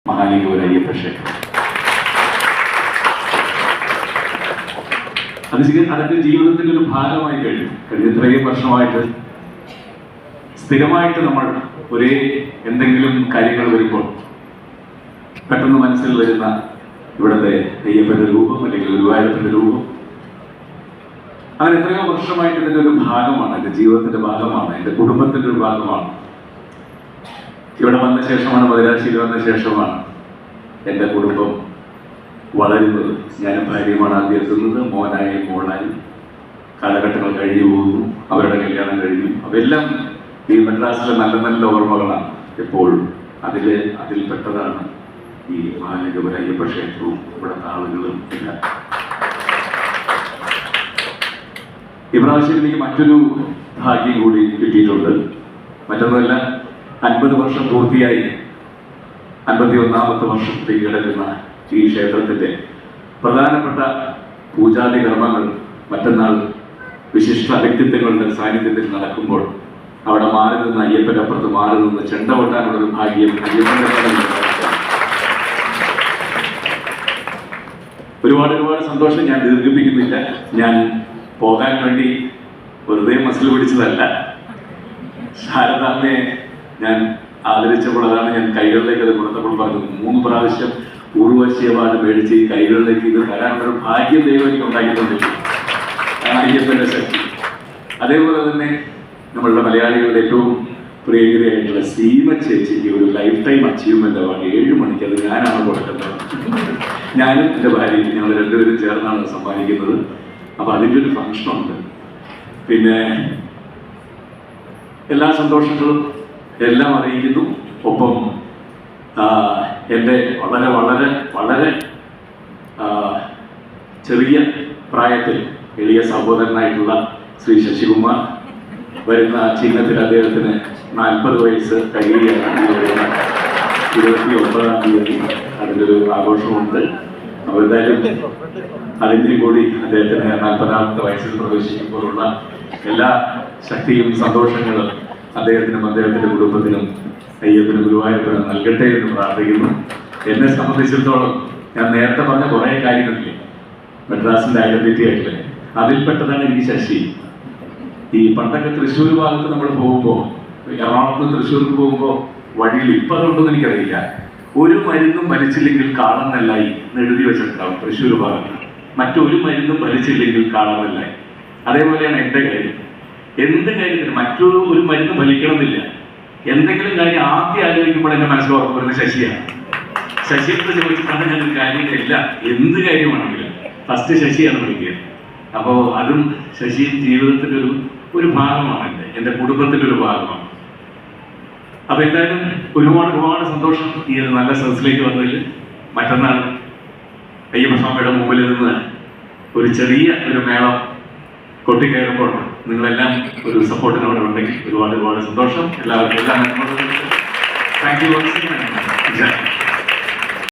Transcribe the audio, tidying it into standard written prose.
മഹാലിംഗപുരം അയ്യപ്പ ക്ഷേത്രം. അതിന്റെ ജീവിതത്തിന്റെ ഒരു ഭാഗമായി കഴിഞ്ഞു. കഴിഞ്ഞ ഇത്രയും വർഷമായിട്ട് സ്ഥിരമായിട്ട് നമ്മൾ ഒരേ എന്തെങ്കിലും കാര്യങ്ങൾ വരുമ്പോൾ പെട്ടെന്ന് മനസ്സിൽ വരുന്ന ഇവിടുത്തെ അയ്യപ്പന്റെ രൂപം അല്ലെങ്കിൽ ഗുരുവായൂരപ്പന്റെ രൂപം. അങ്ങനെ എത്രയോ വർഷമായിട്ട് ഇതിന്റെ ഒരു ഭാഗമാണ്, എൻ്റെ ജീവിതത്തിന്റെ ഭാഗമാണ്, എൻ്റെ കുടുംബത്തിന്റെ ഒരു ഭാഗമാണ്. ഇവിടെ വന്ന ശേഷമാണ്, മദിരാശിയിൽ വന്ന ശേഷമാണ് എൻ്റെ കുടുംബം വളരുന്നത്. ഞാനും ഭാര്യയുമാണ് ആദ്യം എത്തുന്നത്. മോനായി മോളായി കാലഘട്ടങ്ങൾ കഴിഞ്ഞു പോകുന്നു. അവരുടെ കല്യാണം കഴിഞ്ഞു. അവയെല്ലാം ഈ മദ്രാസിലെ നല്ല നല്ല ഓർമ്മകളാണ് എപ്പോഴും. അതിൽപ്പെട്ടതാണ് ഈ മഹാലിംഗപുരം അയ്യപ്പ ക്ഷേത്രവും ഇവിടുത്തെ ആളുകളും എല്ലാം. ഇപ്രാവശ്യം എനിക്ക് മറ്റൊരു ഭാഗ്യം കൂടി കിട്ടിയിട്ടുണ്ട്. മറ്റൊന്നുമല്ല, 50 വർഷം പൂർത്തിയായി 51ാമത്തെ വർഷത്തിലേക്ക് കിടക്കുന്ന ഈ ക്ഷേത്രത്തിന്റെ പ്രധാനപ്പെട്ട പൂജാതി കർമ്മങ്ങൾ മറ്റന്നാൾ വിശിഷ്ട വ്യക്തിത്വങ്ങളുടെ സാന്നിധ്യത്തിൽ നടക്കുമ്പോൾ അവിടെ മാറി നിന്ന് അയ്യപ്പന്റെ അപ്പുറത്ത് മാറി നിന്ന് ചെണ്ട കൊട്ടാനുള്ളൊരു ഭാഗ്യം ഒരുപാട് സന്തോഷം. ഞാൻ ദീർഘിപ്പിക്കുന്നില്ല. ഞാൻ പോകാൻ വേണ്ടി വെറുതെ മസിൽ പിടിച്ചതല്ല. ശാരദാമ്മയെ ഞാൻ ആദരിച്ചപ്പോൾ അതാണ് ഞാൻ കൈകളിലേക്ക് അത് കൊടുത്തപ്പോൾ പറഞ്ഞു, 3 പ്രാവശ്യം ഊർവശി അവാർഡ് മേടിച്ച് ഈ കൈകളിലേക്ക് ഇത് തരാനുള്ളൊരു ഭാഗ്യം ദൈവം എനിക്ക് ഉണ്ടാക്കിയിട്ടുണ്ടില്ല. അയ്യപ്പന്റെ ശക്തി. അതേപോലെ തന്നെ നമ്മളുടെ മലയാളികളുടെ ഏറ്റവും പ്രിയകരിയായിട്ടുള്ള സീമ ചേച്ചിക്ക് ഒരു ലൈഫ് ടൈം അച്ചീവ്മെന്റ് അവാർഡ് 7 മണിക്ക് അത് ഞാനാണ് കൊടുക്കുന്നത്. ഞാനും എൻ്റെ ഭാര്യയും ഞങ്ങൾ രണ്ടുപേരും ചേർന്നാണ് സമ്മാനിക്കുന്നത്. അപ്പൊ അതിൻ്റെ ഒരു ഫംഗ്ഷനുണ്ട്. പിന്നെ എല്ലാ സന്തോഷങ്ങളും എല്ലാം അറിയിക്കുന്നു. ഒപ്പം എൻ്റെ വളരെ ചെറിയ പ്രായത്തിൽ എളിയ സഹോദരനായിട്ടുള്ള ശ്രീ ശശികുമാർ വരുന്ന ചിഹ്നത്തിൽ അദ്ദേഹത്തിന് 40 വയസ്സ് കഴിയുകയാണ്. 29-ാം തീയതി അതിൻ്റെ ഒരു ആഘോഷമുണ്ട്. അപ്പോൾ എന്തായാലും അതിൻ്റെ കൂടി അദ്ദേഹത്തിന് 40ാമത്തെ വയസ്സിൽ പ്രവേശിക്കുമ്പോഴുള്ള എല്ലാ ശക്തിയും സന്തോഷങ്ങളും അദ്ദേഹത്തിന്റെ കുടുംബത്തിനും അയ്യപ്പനും ഗുരുവായൂരപ്പനും നൽകട്ടെ എന്ന് പ്രാർത്ഥിക്കുന്നു. എന്നെ സംബന്ധിച്ചിടത്തോളം ഞാൻ നേരത്തെ പറഞ്ഞ കുറേ കാര്യങ്ങളില്ലേ മദ്രാസിന്റെ ഐഡന്റിറ്റി ആയിട്ടില്ലേ, അതിൽപ്പെട്ടതാണ് എനിക്ക് ശശി. ഈ പണ്ടൊക്കെ തൃശ്ശൂർ ഭാഗത്ത് നമ്മൾ പോകുമ്പോൾ, എറണാകുളത്ത് തൃശ്ശൂർക്ക് പോകുമ്പോൾ വഴിയിൽ ഇപ്പം അതുകൊണ്ടൊന്നും എനിക്കറിയില്ല, ഒരു മരുന്നും വലിച്ചില്ലെങ്കിൽ കാളന്നല്ലായി എന്ന് എഴുതി വെച്ചിട്ടുണ്ടാവും തൃശ്ശൂർ ഭാഗത്ത്. മറ്റൊരു മരുന്നും വലിച്ചില്ലെങ്കിൽ കാളന്നല്ലായി. അതേപോലെയാണ് എൻ്റെ കാര്യം. എന്ത് കാര്യത്തിനും മറ്റൊരു മരുന്ന് ഫലിക്കണമെന്നില്ല. എന്തെങ്കിലും കാര്യം ആദ്യം ആലോചിക്കുമ്പോൾ എൻ്റെ മനസ്സിൽ ഓർമ്മ വരുന്നത് ശശിയാണ്. ശശിയെടുത്ത് ചോദിച്ചിട്ടാണ് ഞാനൊരു കാര്യമില്ല, എന്ത് കാര്യമാണെങ്കിലും ഫസ്റ്റ് ശശിയാണ് വിളിക്കുക. അപ്പോൾ അതും ശശി ജീവിതത്തിൻ്റെ ഒരു ഭാഗമാണ്, എൻ്റെ കുടുംബത്തിൻ്റെ ഒരു ഭാഗമാണ്. അപ്പൊ എന്തായാലും ഒരുപാട് സന്തോഷം ഈ ഒരു നല്ല സദസ്സിലേക്ക് വന്നതിൽ. മറ്റന്നാൾ അയ്യപ്പസ്വാമിയുടെ മുമ്പിൽ നിന്ന് ഒരു ചെറിയ മേളം കൊട്ടിക്കയറുമ്പോൾ നിങ്ങളെല്ലാം ഒരു സപ്പോർട്ടിനോടെ ഉണ്ടെങ്കിൽ ഒരുപാട് സന്തോഷം. എല്ലാവർക്കും താങ്ക് യു.